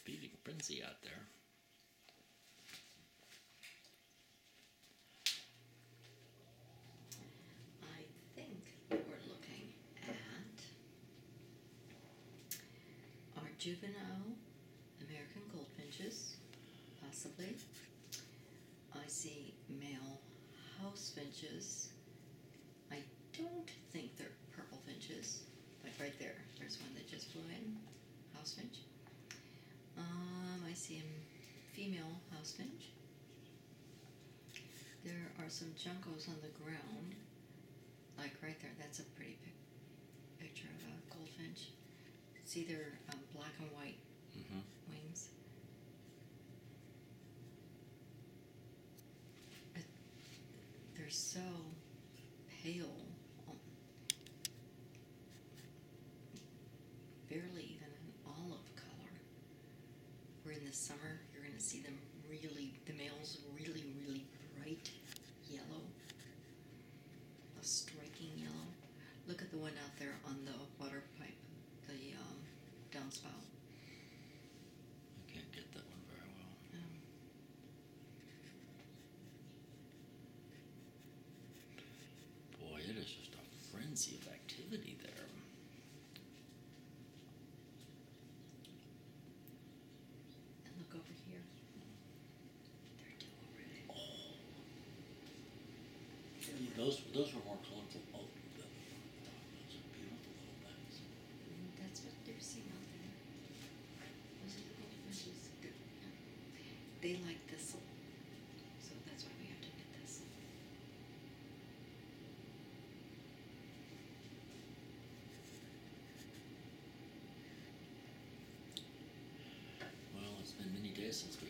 feeding frenzy out there. I think we're looking at our juvenile American goldfinches, possibly. I see male house finches. I don't think they're purple finches, but right there, there's one that just flew in, house finch. I see a female house finch. There are some juncos on the ground, like right there. That's a pretty picture of a goldfinch. See their black and white wings. They're so pale, barely even an olive color. Where in the summer you're going to see them really, the males really, really bright yellow, a striking yellow. Look at the one out there on the water pipe, the downspout. I can't get that one very well. Boy, it is just a frenzy of activity there. And look over here. They're doing really. Those were more colorful. Oh, those are beautiful little things. That's what they're seeing out there. Those are the goldfinches. They like thistle, so that's why we have to get thistle. Well, it's been many days since we